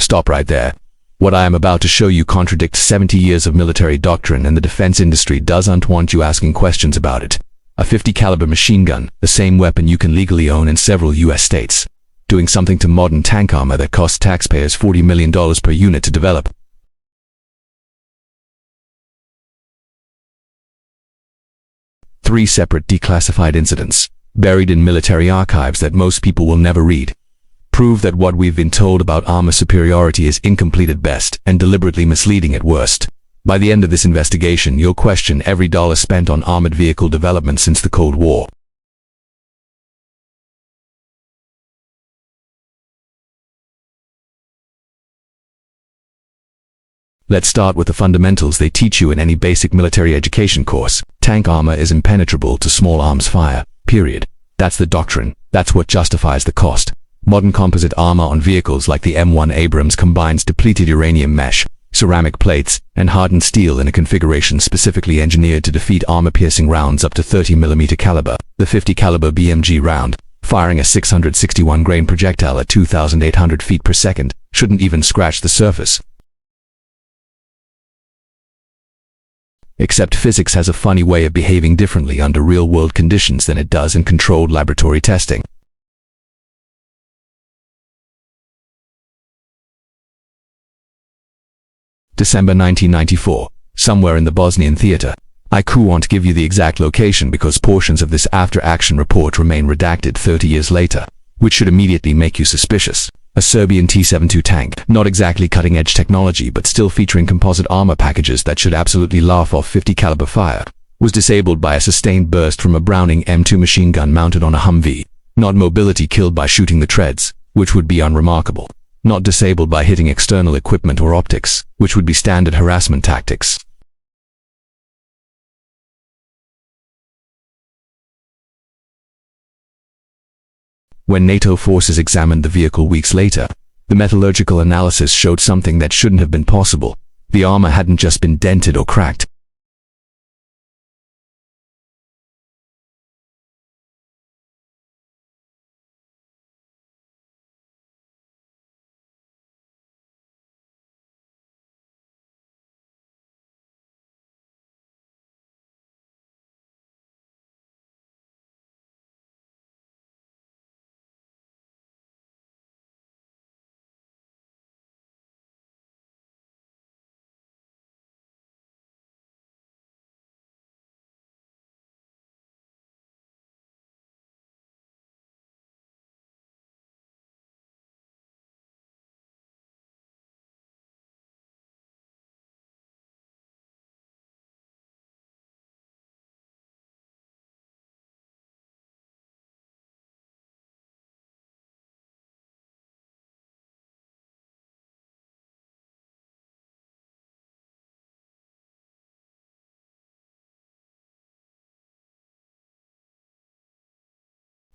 stop right there. What I am about to show you contradicts 70 years of military doctrine, and the defense industry doesn't want you asking questions about it. A 50 caliber machine gun, the same weapon you can legally own in several US states, doing something to modern tank armor that costs taxpayers $40 million per unit to develop. Three separate declassified incidents, buried in military archives that most people will never read, prove that what we've been told about armor superiority is incomplete at best and deliberately misleading at worst. By the end of this investigation, you'll question every dollar spent on armored vehicle development since the Cold War. Let's start with the fundamentals they teach you in any basic military education course. Tank armor is impenetrable to small arms fire, period. That's the doctrine. That's what justifies the cost. Modern composite armor on vehicles like the M1 Abrams combines depleted uranium mesh, ceramic plates, and hardened steel in a configuration specifically engineered to defeat armor-piercing rounds up to 30mm caliber. The 50 caliber BMG round, firing a 661 grain projectile at 2,800 feet per second, shouldn't even scratch the surface. Except physics has a funny way of behaving differently under real-world conditions than it does in controlled laboratory testing. December 1994, somewhere in the Bosnian theater. I won't give you the exact location because portions of this after-action report remain redacted 30 years later, which should immediately make you suspicious. A Serbian T-72 tank, not exactly cutting-edge technology but still featuring composite armor packages that should absolutely laugh off 50 caliber fire, was disabled by a sustained burst from a Browning M2 machine gun mounted on a Humvee. Not mobility killed by shooting the treads, which would be unremarkable. Not disabled by hitting external equipment or optics, which would be standard harassment tactics. When NATO forces examined the vehicle weeks later, the metallurgical analysis showed something that shouldn't have been possible. The armor hadn't just been dented or cracked.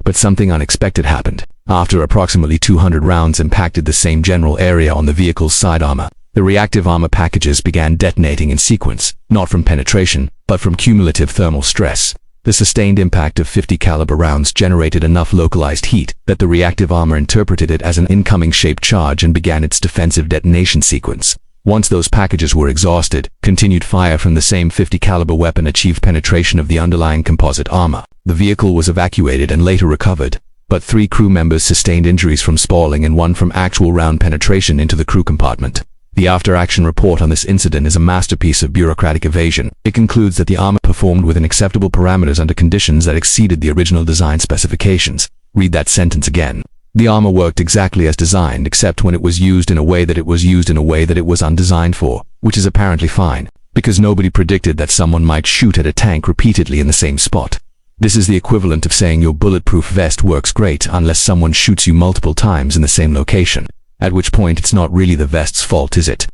But something unexpected happened. After approximately 200 rounds impacted the same general area on the vehicle's side armor, the reactive armor packages began detonating in sequence, not from penetration, but from cumulative thermal stress. The sustained impact of 50 caliber rounds generated enough localized heat that the reactive armor interpreted it as an incoming shaped charge and began its defensive detonation sequence. Once those packages were exhausted, continued fire from the same 50 caliber weapon achieved penetration of the underlying composite armor. The vehicle was evacuated and later recovered, but 3 crew members sustained injuries from spalling and 1 from actual round penetration into the crew compartment. The after-action report on this incident is a masterpiece of bureaucratic evasion. It concludes that the armor performed within acceptable parameters under conditions that exceeded the original design specifications. Read that sentence again. The armor worked exactly as designed except when it was used in a way that it was undesigned for, which is apparently fine, because nobody predicted that someone might shoot at a tank repeatedly in the same spot. This is the equivalent of saying your bulletproof vest works great unless someone shoots you multiple times in the same location, at which point it's not really the vest's fault, is it?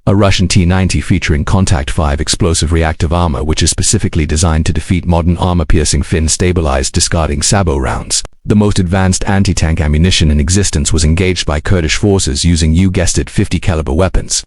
a Russian T-90 featuring Contact 5 explosive reactive armor, which is specifically designed to defeat modern armor-piercing fin-stabilized discarding sabot rounds. The most advanced anti-tank ammunition in existence was engaged by Kurdish forces using, you guessed it, 50 caliber weapons.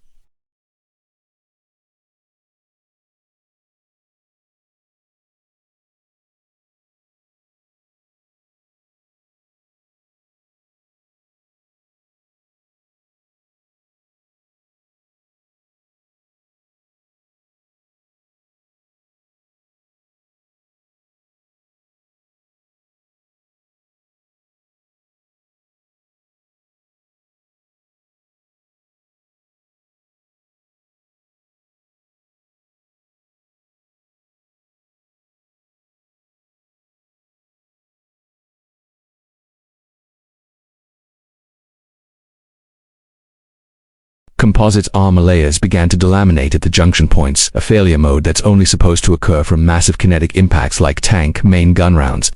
Composite armor layers began to delaminate at the junction points, a failure mode that's only supposed to occur from massive kinetic impacts like tank main gun rounds.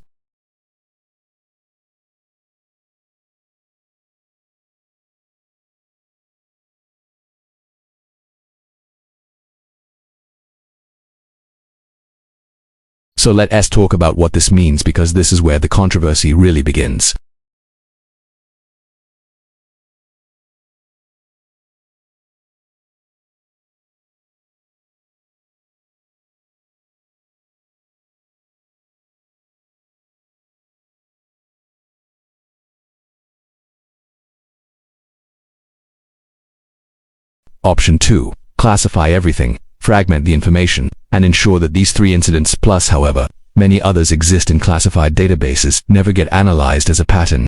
So let's talk about what this means, because this is where the controversy really begins. Option 2. Classify everything, fragment the information, and ensure that these 3 incidents plus, however many others exist in classified databases, never get analyzed as a pattern.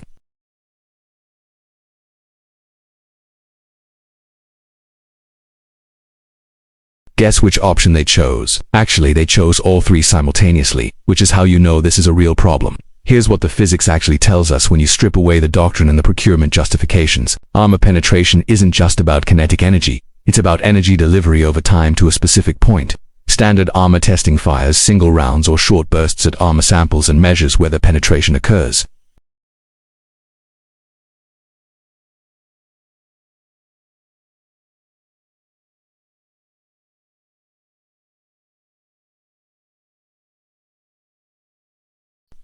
Guess which option they chose? Actually, they chose all 3 simultaneously, which is how you know this is a real problem. Here's what the physics actually tells us when you strip away the doctrine and the procurement justifications. Armor penetration isn't just about kinetic energy, it's about energy delivery over time to a specific point. Standard armor testing fires single rounds or short bursts at armor samples and measures where the penetration occurs.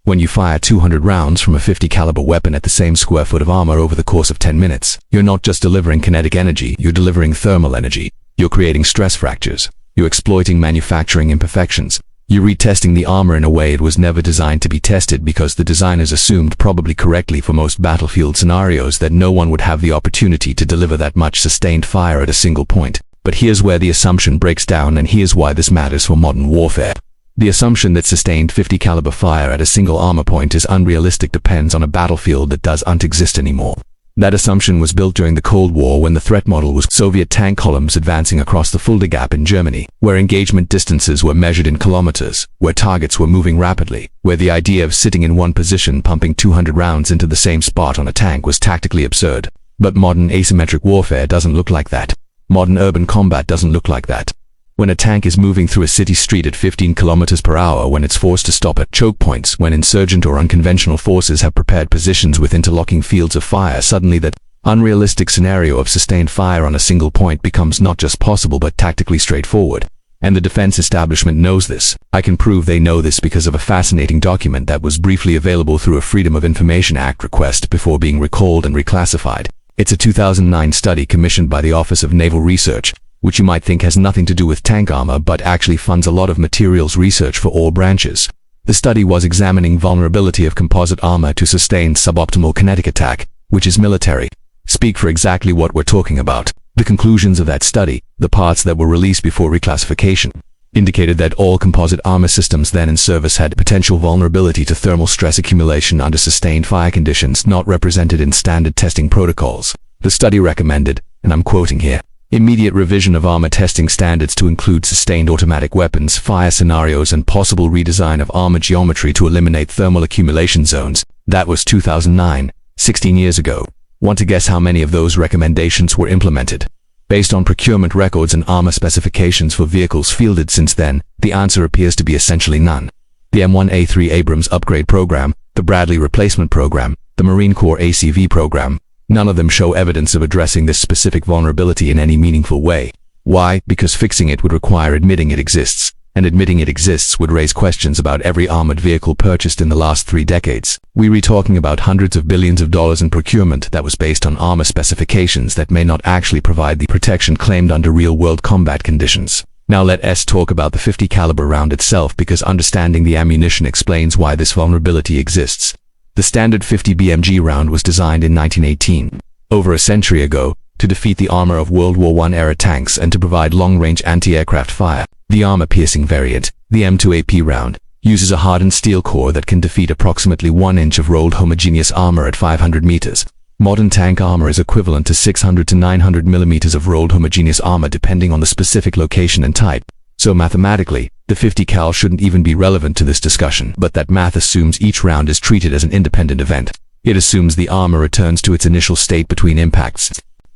When you fire 200 rounds from a 50 caliber weapon at the same square foot of armor over the course of 10 minutes, you're not just delivering kinetic energy, you're delivering thermal energy. You're creating stress fractures. You're exploiting manufacturing imperfections. You're retesting the armor in a way it was never designed to be tested, because the designers assumed, probably correctly for most battlefield scenarios, that no one would have the opportunity to deliver that much sustained fire at a single point. But here's where the assumption breaks down, and here's why this matters for modern warfare. The assumption that sustained 50 caliber fire at a single armor point is unrealistic depends on a battlefield that doesn't exist anymore. That assumption was built during the Cold War, when the threat model was Soviet tank columns advancing across the Fulda Gap in Germany, where engagement distances were measured in kilometers, where targets were moving rapidly, where the idea of sitting in one position pumping 200 rounds into the same spot on a tank was tactically absurd. But modern asymmetric warfare doesn't look like that. Modern urban combat doesn't look like that. When a tank is moving through a city street at 15 kilometers per hour, when it's forced to stop at choke points, when insurgent or unconventional forces have prepared positions with interlocking fields of fire, suddenly that unrealistic scenario of sustained fire on a single point becomes not just possible but tactically straightforward. And the defense establishment knows this. I can prove they know this because of a fascinating document that was briefly available through a Freedom of Information Act request before being recalled and reclassified. It's a 2009 study commissioned by the Office of Naval Research, which you might think has nothing to do with tank armor but actually funds a lot of materials research for all branches. The study was examining vulnerability of composite armor to sustained suboptimal kinetic attack, which is military speak for exactly what we're talking about. The conclusions of that study, the parts that were released before reclassification, indicated that all composite armor systems then in service had potential vulnerability to thermal stress accumulation under sustained fire conditions not represented in standard testing protocols. The study recommended, and I'm quoting here, immediate revision of armor testing standards to include sustained automatic weapons, fire scenarios, and possible redesign of armor geometry to eliminate thermal accumulation zones. That was 2009, 16 years ago. Want to guess how many of those recommendations were implemented? Based on procurement records and armor specifications for vehicles fielded since then, the answer appears to be essentially none. The M1A3 Abrams upgrade program, the Bradley replacement program, the Marine Corps ACV program, none of them show evidence of addressing this specific vulnerability in any meaningful way. Why? Because fixing it would require admitting it exists, and admitting it exists would raise questions about every armored vehicle purchased in the last 3 decades. We're talking about hundreds of billions of dollars in procurement that was based on armor specifications that may not actually provide the protection claimed under real-world combat conditions. Now let us talk about the 50 caliber round itself, because understanding the ammunition explains why this vulnerability exists. The standard 50 BMG round was designed in 1918, over a century ago, to defeat the armor of World War I era tanks and to provide long-range anti-aircraft fire. The armor-piercing variant, the M2AP round, uses a hardened steel core that can defeat approximately 1 inch of rolled homogeneous armor at 500 meters. Modern tank armor is equivalent to 600 to 900 millimeters of rolled homogeneous armor depending on the specific location and type. So mathematically, the 50 cal shouldn't even be relevant to this discussion, but that math assumes each round is treated as an independent event. It assumes the armor returns to its initial state between impacts.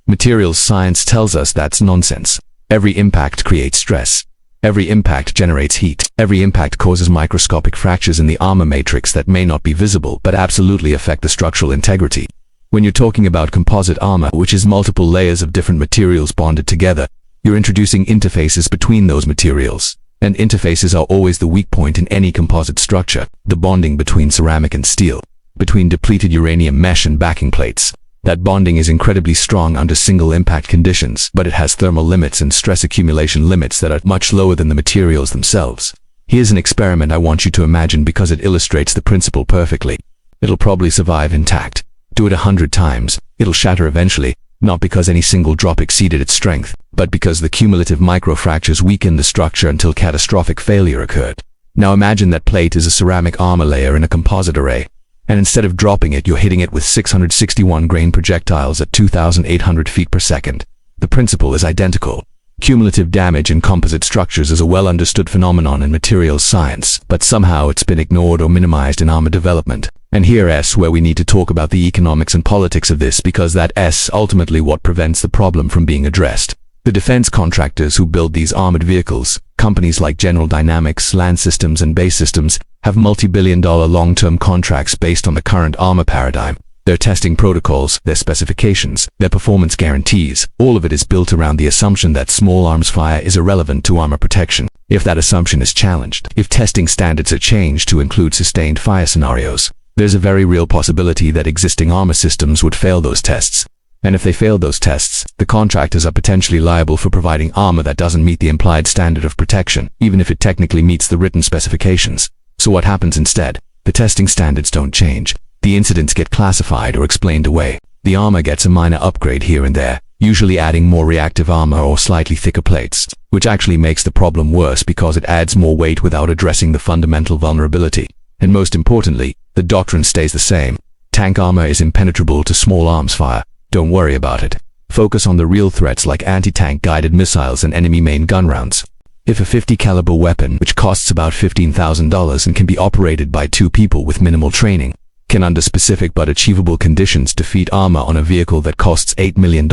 Materials science tells us that's nonsense. Every impact creates stress. Every impact generates heat. Every impact causes microscopic fractures in the armor matrix that may not be visible but absolutely affect the structural integrity. When you're talking about composite armor, which is multiple layers of different materials bonded together, you're introducing interfaces between those materials. And interfaces are always the weak point in any composite structure, the bonding between ceramic and steel, between depleted uranium mesh and backing plates. That bonding is incredibly strong under single impact conditions, but it has thermal limits and stress accumulation limits that are much lower than the materials themselves. Here's an experiment I want you to imagine because it illustrates the principle perfectly. It'll probably survive intact. Do it 100 times, it'll shatter eventually, not because any single drop exceeded its strength, but because the cumulative microfractures weakened the structure until catastrophic failure occurred. Now imagine that plate is a ceramic armor layer in a composite array. And instead of dropping it, you're hitting it with 661 grain projectiles at 2,800 feet per second. The principle is identical. Cumulative damage in composite structures is a well-understood phenomenon in materials science, but somehow it's been ignored or minimized in armor development. And here's where we need to talk about the economics and politics of this, because that's ultimately what prevents the problem from being addressed. The defense contractors who build these armored vehicles, companies like General Dynamics, Land Systems, and Base Systems, have multi-billion-dollar long-term contracts based on the current armor paradigm. Their testing protocols, their specifications, their performance guarantees, all of it is built around the assumption that small arms fire is irrelevant to armor protection. If that assumption is challenged, if testing standards are changed to include sustained fire scenarios, there's a very real possibility that existing armor systems would fail those tests. And if they fail those tests, the contractors are potentially liable for providing armor that doesn't meet the implied standard of protection, even if it technically meets the written specifications. So what happens instead? The testing standards don't change. The incidents get classified or explained away. The armor gets a minor upgrade here and there, usually adding more reactive armor or slightly thicker plates, which actually makes the problem worse because it adds more weight without addressing the fundamental vulnerability. And most importantly, the doctrine stays the same. Tank armor is impenetrable to small arms fire. Don't worry about it. Focus on the real threats like anti-tank guided missiles and enemy main gun rounds. If a 50 caliber weapon, which costs about $15,000 and can be operated by 2 people with minimal training, can under specific but achievable conditions defeat armor on a vehicle that costs $8 million,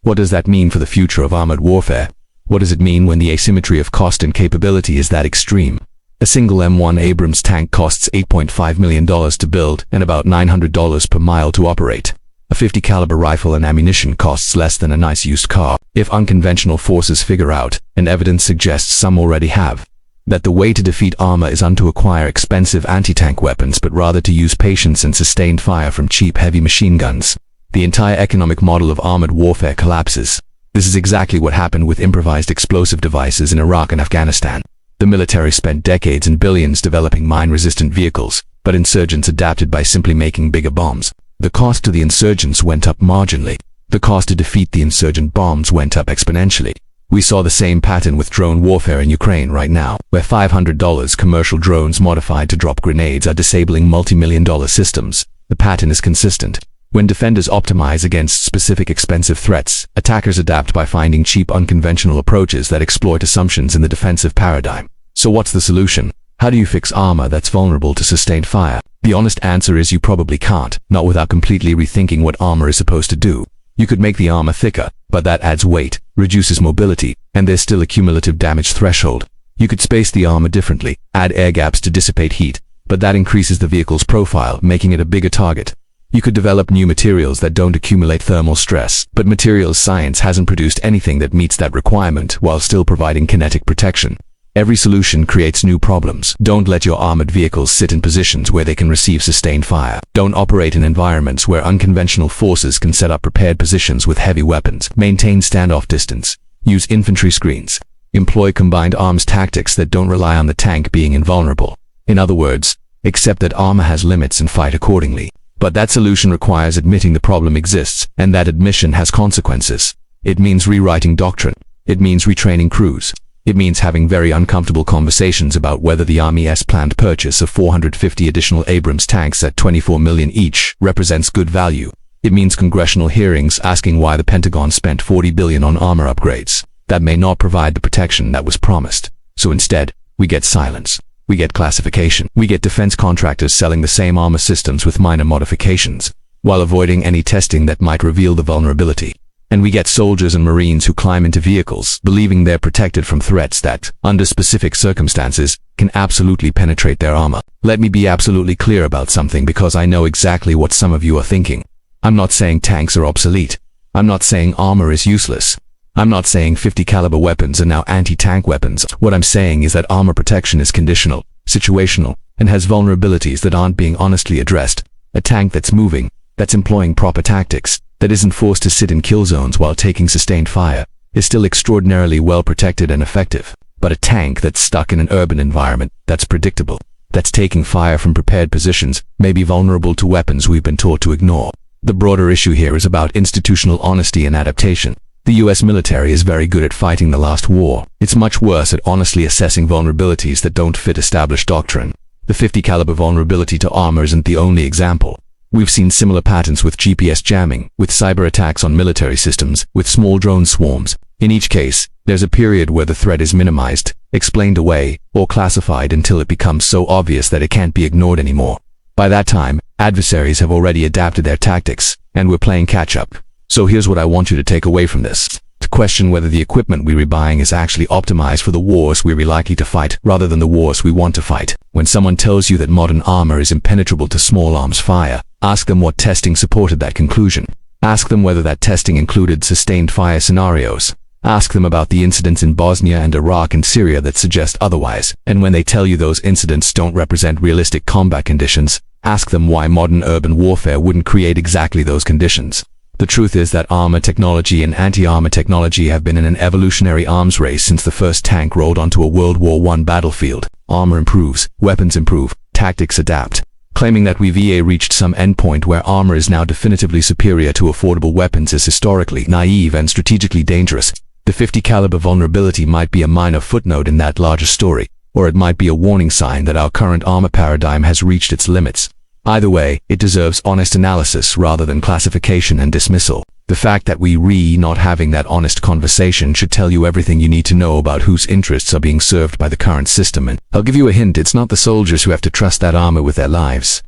what does that mean for the future of armored warfare? What does it mean when the asymmetry of cost and capability is that extreme? A single M1 Abrams tank costs $8.5 million to build and about $900 per mile to operate. A 50 caliber rifle and ammunition costs less than a nice used car. If unconventional forces figure out, and evidence suggests some already have, that the way to defeat armor isn't to acquire expensive anti-tank weapons but rather to use patience and sustained fire from cheap heavy machine guns, the entire economic model of armored warfare collapses. This is exactly what happened with improvised explosive devices in Iraq and Afghanistan. The military spent decades and billions developing mine-resistant vehicles, but insurgents adapted by simply making bigger bombs. The cost to the insurgents went up marginally. The cost to defeat the insurgent bombs went up exponentially. We saw the same pattern with drone warfare in Ukraine right now, where $500 commercial drones modified to drop grenades are disabling multi-million-dollar systems. The pattern is consistent. When defenders optimize against specific expensive threats, attackers adapt by finding cheap unconventional approaches that exploit assumptions in the defensive paradigm. So what's the solution? How do you fix armor that's vulnerable to sustained fire? The honest answer is you probably can't, not without completely rethinking what armor is supposed to do. You could make the armor thicker, but that adds weight, reduces mobility, and there's still a cumulative damage threshold. You could space the armor differently, add air gaps to dissipate heat, but that increases the vehicle's profile, making it a bigger target. You could develop new materials that don't accumulate thermal stress, but materials science hasn't produced anything that meets that requirement while still providing kinetic protection. Every solution creates new problems. Don't let your armored vehicles sit in positions where they can receive sustained fire. Don't operate in environments where unconventional forces can set up prepared positions with heavy weapons. Maintain standoff distance. Use infantry screens. Employ combined arms tactics that don't rely on the tank being invulnerable. In other words, accept that armor has limits and fight accordingly. But that solution requires admitting the problem exists, and that admission has consequences. It means rewriting doctrine. It means retraining crews. It means having very uncomfortable conversations about whether the Army's planned purchase of 450 additional Abrams tanks at $24 million each represents good value. It means congressional hearings asking why the Pentagon spent $40 billion on armor upgrades that may not provide the protection that was promised. So instead, we get silence. We get classification. We get defense contractors selling the same armor systems with minor modifications, while avoiding any testing that might reveal the vulnerability. And we get soldiers and Marines who climb into vehicles, believing they're protected from threats that, under specific circumstances, can absolutely penetrate their armor. Let me be absolutely clear about something because I know exactly what some of you are thinking. I'm not saying tanks are obsolete. I'm not saying armor is useless. I'm not saying 50 caliber weapons are now anti-tank weapons. What I'm saying is that armor protection is conditional, situational, and has vulnerabilities that aren't being honestly addressed. A tank that's moving, that's employing proper tactics, that isn't forced to sit in kill zones while taking sustained fire, is still extraordinarily well protected and effective. But a tank that's stuck in an urban environment, that's predictable, that's taking fire from prepared positions, may be vulnerable to weapons we've been taught to ignore. The broader issue here is about institutional honesty and adaptation. The US military is very good at fighting the last war. It's much worse at honestly assessing vulnerabilities that don't fit established doctrine. The 50 caliber vulnerability to armor isn't the only example. We've seen similar patterns with GPS jamming, with cyber attacks on military systems, with small drone swarms. In each case, there's a period where the threat is minimized, explained away, or classified until it becomes so obvious that it can't be ignored anymore. By that time, adversaries have already adapted their tactics, and we're playing catch-up. So here's what I want you to take away from this. To question whether the equipment we're rebuying is actually optimized for the wars we're likely to fight rather than the wars we want to fight. When someone tells you that modern armor is impenetrable to small arms fire, ask them what testing supported that conclusion. Ask them whether that testing included sustained fire scenarios. Ask them about the incidents in Bosnia and Iraq and Syria that suggest otherwise. And when they tell you those incidents don't represent realistic combat conditions, ask them why modern urban warfare wouldn't create exactly those conditions. The truth is that armor technology and anti-armor technology have been in an evolutionary arms race since the first tank rolled onto a World War I battlefield. Armor improves, weapons improve, tactics adapt. Claiming that we've reached some endpoint where armor is now definitively superior to affordable weapons is historically naive and strategically dangerous. The 50 caliber vulnerability might be a minor footnote in that larger story, or it might be a warning sign that our current armor paradigm has reached its limits. Either way, it deserves honest analysis rather than classification and dismissal. The fact that we're not having that honest conversation should tell you everything you need to know about whose interests are being served by the current system. And I'll give you a hint, it's not the soldiers who have to trust that armor with their lives.